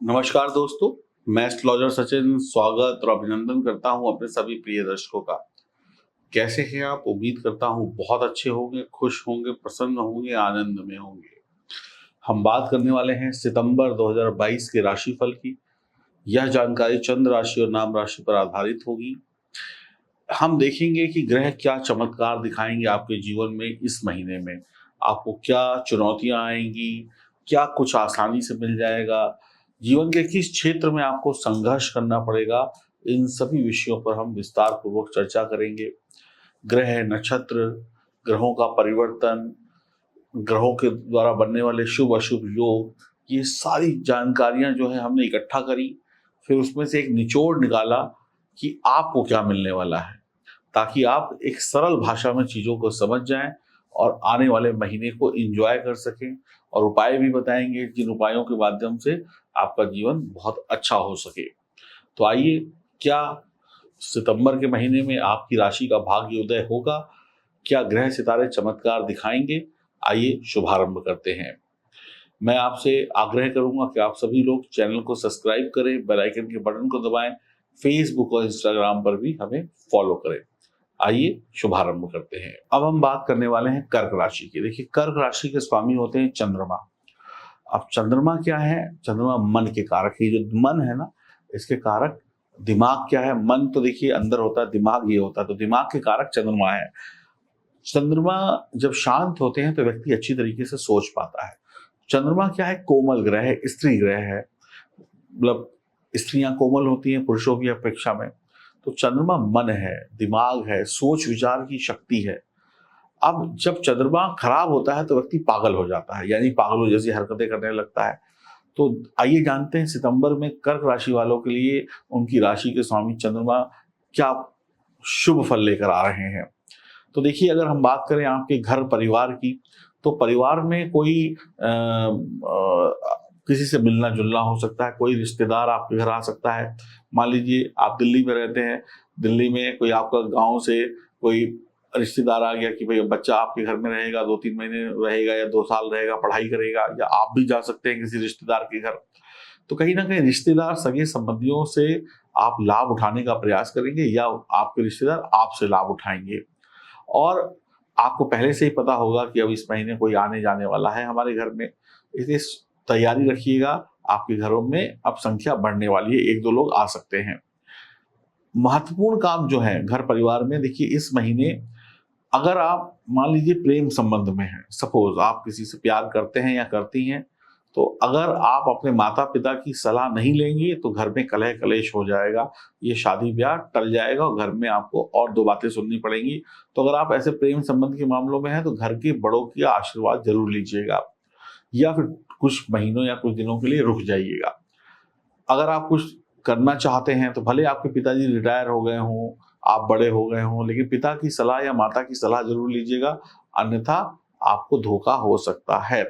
नमस्कार दोस्तों, मैं एस्ट्रोलॉजर सचिन स्वागत और अभिनंदन करता हूं अपने सभी प्रिय दर्शकों का। कैसे हैं आप? उम्मीद करता हूं बहुत अच्छे होंगे, खुश होंगे, प्रसन्न होंगे, आनंद में होंगे। हम बात करने वाले हैं सितंबर 2022 के राशिफल की। यह जानकारी चंद्र राशि और नाम राशि पर आधारित होगी। हम देखेंगे कि ग्रह क्या चमत्कार दिखाएंगे आपके जीवन में इस महीने में। आपको क्या चुनौतियां आएंगी, क्या कुछ आसानी से मिल जाएगा, जीवन के किस क्षेत्र में आपको संघर्ष करना पड़ेगा, इन सभी विषयों पर हम विस्तार पूर्वक चर्चा करेंगे। ग्रह, नक्षत्र, ग्रहों का परिवर्तन, ग्रहों के द्वारा बनने वाले शुभ अशुभ योग, ये सारी जानकारियां जो है हमने इकट्ठा करी। फिर उसमें से एक निचोड़ निकाला कि आपको क्या मिलने वाला है, ताकि आप एक सरल भाषा में चीज़ों को समझ जाएं और आने वाले महीने को एंजॉय कर सकें। और उपाय भी बताएंगे जिन उपायों के माध्यम से आपका जीवन बहुत अच्छा हो सके। तो आइए, क्या सितंबर के महीने में आपकी राशि का भाग्य उदय होगा? क्या ग्रह सितारे चमत्कार दिखाएंगे? आइए शुभारंभ करते हैं। मैं आपसे आग्रह करूंगा कि आप सभी लोग चैनल को सब्सक्राइब करें, बेल आइकन के बटन को दबाएं, फेसबुक और इंस्टाग्राम पर भी हमें फॉलो करें। आइए शुभारंभ करते हैं। अब हम बात करने वाले हैं कर्क राशि की। देखिए, कर्क राशि के स्वामी होते हैं चंद्रमा। अब चंद्रमा क्या है? चंद्रमा मन के कारक है। जो मन है ना, इसके कारक दिमाग क्या है? मन तो देखिए अंदर होता है, दिमाग ये होता है, तो दिमाग के कारक चंद्रमा है। चंद्रमा जब शांत होते हैं तो व्यक्ति अच्छी तरीके से सोच पाता है। चंद्रमा क्या है? कोमल ग्रह है, स्त्री ग्रह है। मतलब स्त्रियां कोमल होती हैं पुरुषों की अपेक्षा में। तो चंद्रमा मन है, दिमाग है, सोच विचार की शक्ति है। अब जब चंद्रमा खराब होता है तो व्यक्ति पागल हो जाता है, यानी पागलों जैसी हरकतें करने लगता है। तो आइए जानते हैं सितंबर में कर्क राशि वालों के लिए उनकी राशि के स्वामी चंद्रमा क्या शुभ फल लेकर आ रहे हैं। तो देखिए, अगर हम बात करें आपके घर परिवार की, तो परिवार में कोई किसी से मिलना जुलना हो सकता है, कोई रिश्तेदार आपके घर आ सकता है। मान लीजिए आप दिल्ली में रहते हैं, दिल्ली में कोई आपका गांव से कोई रिश्तेदार आ गया कि भाई बच्चा आपके घर में रहेगा, 2-3 महीने रहेगा या 2 साल रहेगा, पढ़ाई करेगा, या आप भी जा सकते हैं किसी रिश्तेदार के घर। तो कहीं ना कहीं रिश्तेदार, सगे संबंधियों से आप लाभ उठाने का प्रयास करेंगे या आपके रिश्तेदार आपसे लाभ उठाएंगे। और आपको पहले से ही पता होगा कि अब इस महीने कोई आने जाने वाला है हमारे घर में, इसलिए तैयारी रखिएगा। आपके घरों में अब संख्या बढ़ने वाली है, 1-2 लोग आ सकते हैं। महत्वपूर्ण काम जो है घर परिवार में, देखिए इस महीने अगर आप मान लीजिए प्रेम संबंध में हैं, सपोज आप किसी से प्यार करते हैं या करती हैं, तो अगर आप अपने माता पिता की सलाह नहीं लेंगे तो घर में कलह कलेश हो जाएगा, ये शादी ब्याह टल जाएगा और घर में आपको और 2 बातें सुननी पड़ेंगी। तो अगर आप ऐसे प्रेम संबंध के मामलों में हैं तो घर के बड़ों की आशीर्वाद जरूर लीजिएगा, या फिर कुछ महीनों या कुछ दिनों के लिए रुक जाइएगा। अगर आप कुछ करना चाहते हैं तो भले आपके पिताजी रिटायर हो गए हों, आप बड़े हो गए हों, लेकिन पिता की सलाह या माता की सलाह ज़रूर लीजिएगा, अन्यथा आपको धोखा हो सकता है।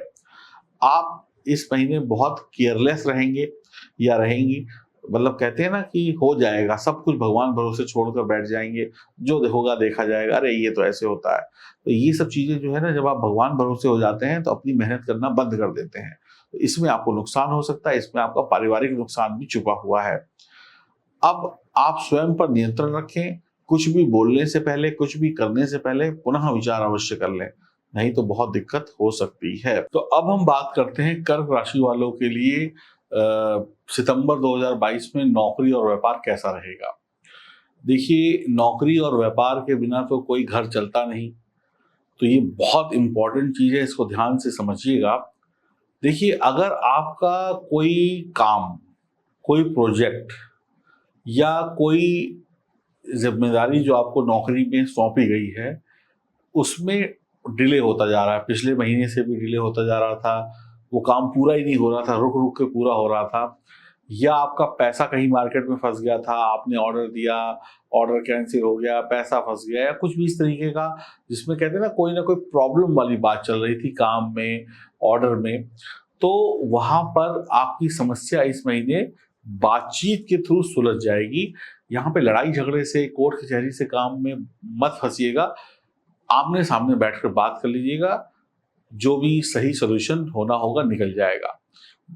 आप इस महीने बहुत केयरलेस रहेंगे या रहेंगी, मतलब कहते हैं ना कि हो जाएगा, सब कुछ भगवान भरोसे छोड़कर बैठ जाएँगे, जो होगा देखा जाएगा, अरे ये तो ऐसे होता है। तो ये सब चीज़ें जो है ना, जब आप भगवान भरोसे हो जाते हैं तो अपनी मेहनत करना बंद कर देते हैं। तो इसमें आपको नुकसान हो सकता है, इसमें आपका पारिवारिक नुकसान भी छुपा हुआ है। अब आप स्वयं पर नियंत्रण रखें, कुछ भी बोलने से पहले, कुछ भी करने से पहले पुनः विचार अवश्य कर लें, नहीं तो बहुत दिक्कत हो सकती है। तो अब हम बात करते हैं कर्क राशि वालों के लिए सितंबर 2022 में नौकरी और व्यापार कैसा रहेगा। देखिए, नौकरी और व्यापार के बिना तो कोई घर चलता नहीं, तो ये बहुत इंपॉर्टेंट चीज़ है, इसको ध्यान से समझिएगा। देखिए, अगर आपका कोई काम, कोई प्रोजेक्ट या कोई ज़िम्मेदारी जो आपको नौकरी में सौंपी गई है, उसमें डिले होता जा रहा है, पिछले महीने से भी डिले होता जा रहा था, वो काम पूरा ही नहीं हो रहा था, रुक-रुक के पूरा हो रहा था, या आपका पैसा कहीं मार्केट में फँस गया था, आपने ऑर्डर दिया, ऑर्डर कैंसल हो गया, पैसा फँस गया, या कुछ भी इस तरीके का जिसमें कहते हैं ना कोई प्रॉब्लम वाली बात चल रही थी काम में, ऑर्डर में, तो वहाँ पर आपकी समस्या इस महीने बातचीत के थ्रू सुलझ जाएगी। यहाँ पे लड़ाई झगड़े से, कोर्ट कचहरी से काम में मत फंसिएगा, आमने सामने बैठकर बात कर लीजिएगा, जो भी सही सॉल्यूशन होना होगा निकल जाएगा।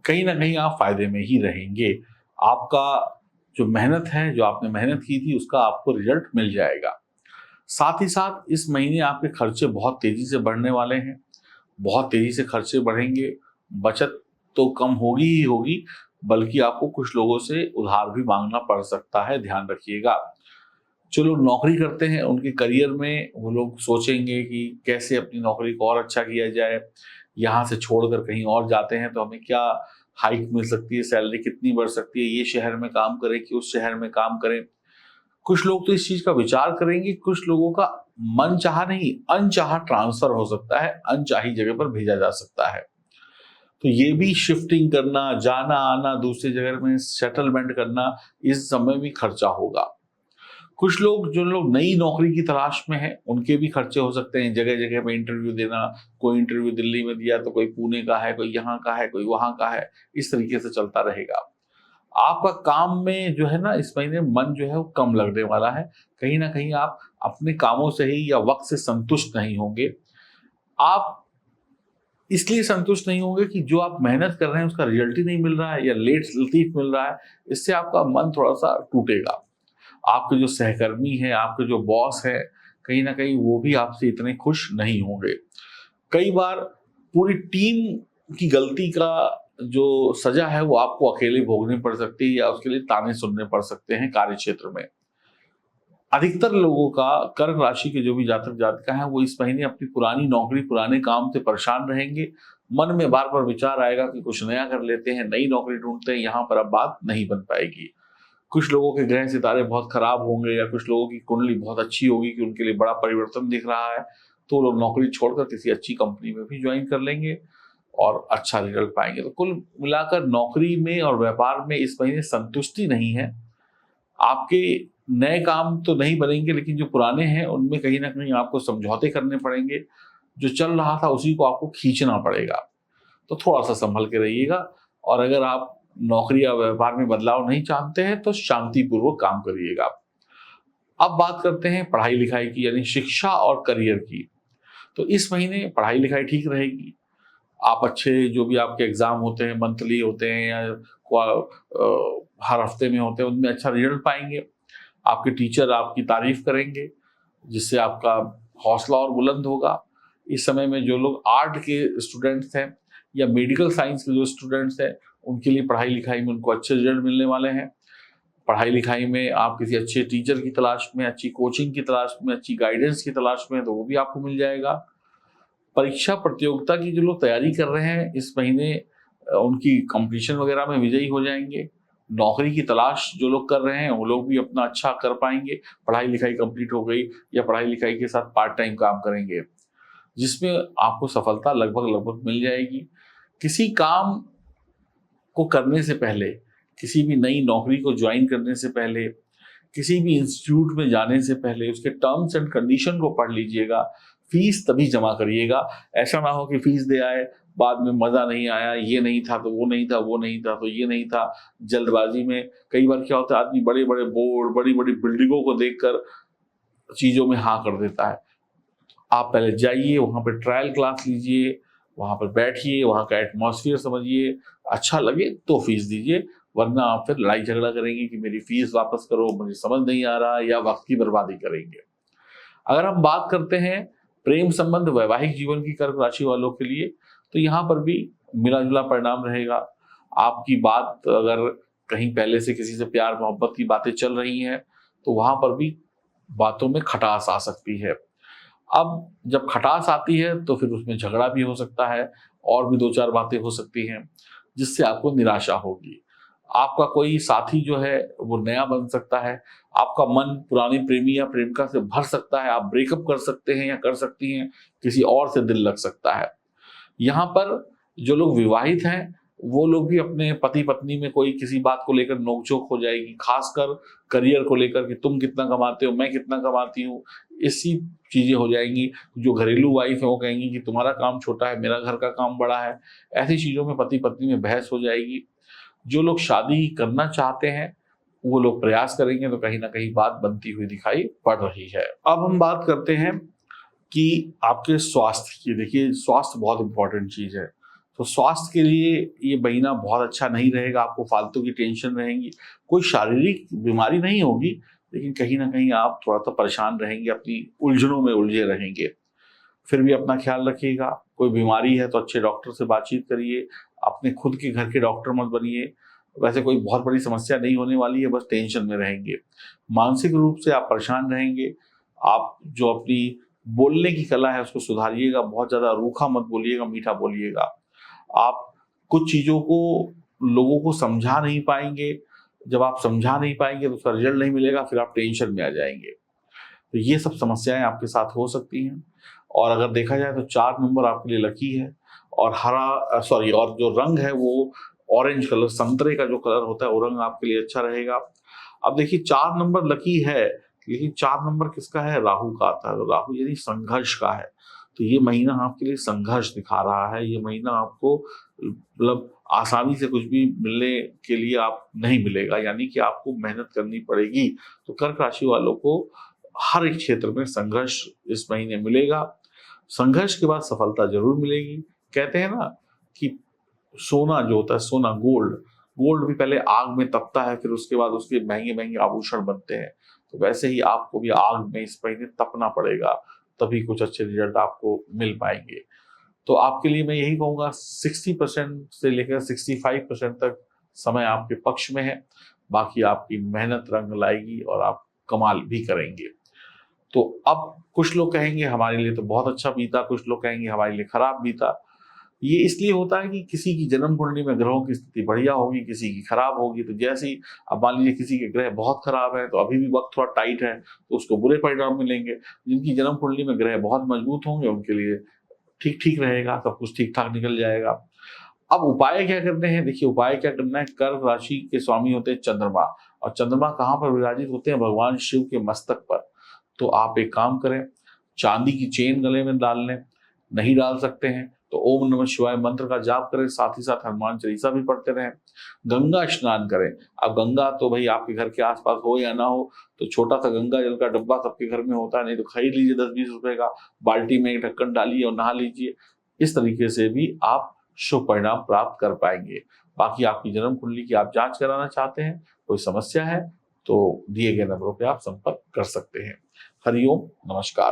कहीं ना कहीं आप फायदे में ही रहेंगे। आपका जो मेहनत है, जो आपने मेहनत की थी, उसका आपको रिजल्ट मिल जाएगा। साथ ही साथ इस महीने आपके खर्चे बहुत तेजी से बढ़ने वाले हैं, बहुत तेजी से खर्चे बढ़ेंगे। बचत तो कम होगी ही होगी, बल्कि आपको कुछ लोगों से उधार भी मांगना पड़ सकता है, ध्यान रखिएगा। जो लोग नौकरी करते हैं उनके करियर में वो लोग सोचेंगे कि कैसे अपनी नौकरी को और अच्छा किया जाए। यहाँ से छोड़कर कहीं और जाते हैं तो हमें क्या हाइक मिल सकती है, सैलरी कितनी बढ़ सकती है, ये शहर में काम करें कि उस शहर में काम करें। कुछ लोग तो इस चीज का विचार करेंगे, कुछ लोगों का मन चाहा नहीं अनचाहा ट्रांसफर हो सकता है, अनचाही जगह पर भेजा जा सकता है। तो ये भी शिफ्टिंग करना, जाना आना, दूसरी जगह में सेटलमेंट करना, इस समय भी खर्चा होगा। कुछ लोग, जो लोग नई नौकरी की तलाश में हैं, उनके भी खर्चे हो सकते हैं, जगह जगह पे इंटरव्यू देना। कोई इंटरव्यू दिल्ली में दिया तो कोई पुणे का है, कोई यहाँ का है, कोई वहां का है, इस तरीके से चलता रहेगा। आपका काम में जो है ना, इस महीने मन जो है वो कम लगने वाला है। कहीं ना कहीं आप अपने कामों से ही या वक्त से संतुष्ट नहीं होंगे। आप इसलिए संतुष्ट नहीं होंगे कि जो आप मेहनत कर रहे हैं उसका रिजल्ट ही नहीं मिल रहा है या लेट लतीफ मिल रहा है। इससे आपका मन थोड़ा सा टूटेगा। आपके जो सहकर्मी हैं, आपके जो बॉस हैं, कहीं ना कहीं वो भी आपसे इतने खुश नहीं होंगे। कई बार पूरी टीम की गलती का जो सजा है वो आपको अकेले भोगनी पड़ सकती है या उसके लिए ताने सुनने पड़ सकते हैं कार्य क्षेत्र में। अधिकतर लोगों का, कर्क राशि के जो भी जातक जातिका हैं, वो इस महीने अपनी पुरानी नौकरी, पुराने काम से परेशान रहेंगे। मन में बार बार विचार आएगा कि कुछ नया कर लेते हैं, नई नौकरी ढूंढते हैं, यहाँ पर अब बात नहीं बन पाएगी। कुछ लोगों के ग्रह सितारे बहुत खराब होंगे या कुछ लोगों की कुंडली बहुत अच्छी होगी कि उनके लिए बड़ा परिवर्तन दिख रहा है, तो लोग नौकरी छोड़कर किसी अच्छी कंपनी में भी ज्वाइन कर लेंगे और अच्छा रिजल्ट पाएंगे। तो कुल मिलाकर नौकरी में और व्यापार में इस महीने संतुष्टि नहीं है। आपके नए काम तो नहीं बनेंगे, लेकिन जो पुराने हैं उनमें कहीं ना कहीं आपको समझौते करने पड़ेंगे। जो चल रहा था उसी को आपको खींचना पड़ेगा। तो थोड़ा सा संभल के रहिएगा। और अगर आप नौकरी या व्यापार में बदलाव नहीं चाहते हैं तो शांतिपूर्वक काम करिएगा। अब बात करते हैं पढ़ाई लिखाई की, यानी शिक्षा और करियर की। तो इस महीने पढ़ाई लिखाई ठीक रहेगी। आप अच्छे, जो भी आपके एग्जाम होते हैं, मंथली होते हैं या हर हफ्ते में होते हैं, उनमें अच्छा रिजल्ट पाएंगे। आपके टीचर आपकी तारीफ करेंगे, जिससे आपका हौसला और बुलंद होगा। इस समय में जो लोग आर्ट के स्टूडेंट्स हैं या मेडिकल साइंस के जो स्टूडेंट्स हैं, उनके लिए पढ़ाई लिखाई में उनको अच्छे रिजल्ट मिलने वाले हैं। पढ़ाई लिखाई में आप किसी अच्छे टीचर की तलाश में, अच्छी कोचिंग की तलाश में, अच्छी गाइडेंस की तलाश में, तो वो भी आपको मिल जाएगा। परीक्षा प्रतियोगिता की जो लोग तैयारी कर रहे हैं इस महीने, उनकी कंपटीशन वगैरह में विजयी हो जाएंगे। नौकरी की तलाश जो लोग कर रहे हैं वो लोग भी अपना अच्छा कर पाएंगे। पढ़ाई लिखाई कंप्लीट हो गई या पढ़ाई लिखाई के साथ पार्ट टाइम काम करेंगे, जिसमें आपको सफलता लगभग लगभग मिल जाएगी। किसी काम को करने से पहले, किसी भी नई नौकरी को ज्वाइन करने से पहले, किसी भी इंस्टीट्यूट में जाने से पहले उसके टर्म्स एंड कंडीशन को पढ़ लीजिएगा। फीस तभी जमा करिएगा। ऐसा ना हो कि फीस दे आए, बाद में मजा नहीं आया, ये नहीं था तो वो नहीं था, वो नहीं था तो ये नहीं था। जल्दबाजी में कई बार क्या होता है, आदमी बड़े बड़े बोर्ड, बड़ी बड़ी बिल्डिंगों को देखकर चीजों में हाँ कर देता है। आप पहले जाइए, वहां पर ट्रायल क्लास लीजिए, वहां पर बैठिए, वहां का एटमॉस्फेयर समझिए, अच्छा लगे तो फीस दीजिए। वरना आप फिर लड़ाई झगड़ा करेंगे कि मेरी फीस वापस करो, मुझे समझ नहीं आ रहा, या वक्त की बर्बादी करेंगे। अगर हम बात करते हैं प्रेम संबंध, वैवाहिक जीवन की कर्क राशि वालों के लिए, तो यहाँ पर भी मिला जुला परिणाम रहेगा। आपकी बात अगर कहीं पहले से किसी से प्यार मोहब्बत की बातें चल रही हैं, तो वहां पर भी बातों में खटास आ सकती है। अब जब खटास आती है तो फिर उसमें झगड़ा भी हो सकता है, और भी दो चार बातें हो सकती हैं जिससे आपको निराशा होगी। आपका कोई साथी जो है वो नया बन सकता है। आपका मन पुराने प्रेमी या प्रेमिका से भर सकता है। आप ब्रेकअप कर सकते हैं या कर सकती हैं, किसी और से दिल लग सकता है। यहाँ पर जो लोग विवाहित हैं वो लोग भी अपने पति पत्नी में कोई किसी बात को लेकर नोकझोंक हो जाएगी, खासकर करियर को लेकर कि तुम कितना कमाते हो, मैं कितना कमाती हूँ, ऐसी चीजें हो जाएंगी। जो घरेलू वाइफ है वो कहेंगी कि तुम्हारा काम छोटा है, मेरा घर का काम बड़ा है। ऐसी चीजों में पति पत्नी में बहस हो जाएगी। जो लोग शादी करना चाहते हैं वो लोग प्रयास करेंगे तो कहीं ना कहीं बात बनती हुई दिखाई पड़ रही है। अब हम बात करते हैं कि आपके स्वास्थ्य की। देखिए, स्वास्थ्य बहुत इंपॉर्टेंट चीज है। तो स्वास्थ्य के लिए ये महीना बहुत अच्छा नहीं रहेगा, आपको फालतू की टेंशन रहेंगी। कोई शारीरिक बीमारी नहीं होगी, लेकिन कहीं ना कहीं आप थोड़ा सा परेशान रहेंगे, अपनी उलझनों में उलझे रहेंगे। फिर भी अपना ख्याल रखिएगा। कोई बीमारी है तो अच्छे डॉक्टर से बातचीत करिए, अपने खुद के घर के डॉक्टर मत बनिए। वैसे कोई बहुत बड़ी समस्या नहीं होने वाली है, बस टेंशन में रहेंगे। मानसिक रूप से आप परेशान रहेंगे। आप जो अपनी बोलने की कला है उसको सुधारिएगा, बहुत ज़्यादा रूखा मत बोलिएगा, मीठा बोलिएगा। आप कुछ चीज़ों को लोगों को समझा नहीं पाएंगे, जब आप समझा नहीं पाएंगे तो उसका रिजल्ट नहीं मिलेगा, फिर आप टेंशन में आ जाएंगे। तो ये सब समस्याएं आपके साथ हो सकती हैं। और अगर देखा जाए तो 4 नंबर आपके लिए लकी है, और और जो रंग है वो ऑरेंज कलर, संतरे का जो कलर होता है वो रंग आपके लिए अच्छा रहेगा। अब देखिए 4 नंबर लकी है, लेकिन 4 नंबर किसका है? राहु का आता है। तो राहु यानी संघर्ष का है। तो ये महीना आपके लिए संघर्ष दिखा रहा है। ये महीना आपको मतलब आसानी से कुछ भी मिलने के लिए आप नहीं मिलेगा, यानी कि आपको मेहनत करनी पड़ेगी। तो कर्क राशि वालों को हर एक क्षेत्र में संघर्ष इस महीने मिलेगा। संघर्ष के बाद सफलता जरूर मिलेगी। कहते हैं ना कि सोना जो होता है, सोना गोल्ड, गोल्ड भी पहले आग में तपता है, फिर उसके बाद उसके महंगे महंगे आभूषण बनते हैं। तो वैसे ही आपको भी आग में इस महीने तपना पड़ेगा, तभी कुछ अच्छे रिजल्ट आपको मिल पाएंगे। तो आपके लिए मैं यही कहूँगा, 60% से लेकर 65% तक समय आपके पक्ष में है। बाकी आपकी मेहनत रंग लाएगी और आप कमाल भी करेंगे। तो अब कुछ लोग कहेंगे हमारे लिए तो बहुत अच्छा बीता, कुछ लोग कहेंगे हमारे लिए खराब बीता। ये इसलिए होता है कि किसी की जन्म कुंडली में ग्रहों की स्थिति बढ़िया होगी, किसी की खराब होगी। तो जैसे ही अब मान लीजिए किसी के ग्रह बहुत खराब है तो अभी भी वक्त थोड़ा टाइट है, तो उसको बुरे परिणाम मिलेंगे। जिनकी जन्म कुंडली में ग्रह बहुत मजबूत होंगे उनके लिए ठीक ठीक रहेगा, सब कुछ ठीक ठाक निकल जाएगा। अब उपाय क्या करने हैं? देखिए उपाय क्या करना है, कर्क राशि के स्वामी होते हैं चंद्रमा, और चंद्रमा कहाँ पर विराजित होते हैं? भगवान शिव के मस्तक पर। तो आप एक काम करें, चांदी की चेन गले में डाल लें। नहीं डाल सकते हैं तो ओम नमः शिवाय मंत्र का जाप करें, साथ ही साथ हनुमान चालीसा भी पढ़ते रहें। गंगा स्नान करें। अब गंगा तो भाई आपके घर के आसपास हो या ना हो, तो छोटा सा गंगा जल का डब्बा सबके घर में होता है, नहीं तो खरीद लीजिए 10-20 रुपए का, बाल्टी में एक ढक्कन डालिए और नहा लीजिए। इस तरीके से भी आप शुभ परिणाम प्राप्त कर पाएंगे। बाकी आपकी जन्म कुंडली की आप जांच कराना चाहते हैं, कोई समस्या है तो दिए गए नंबरों पे आप संपर्क कर सकते हैं। हरिओम, नमस्कार।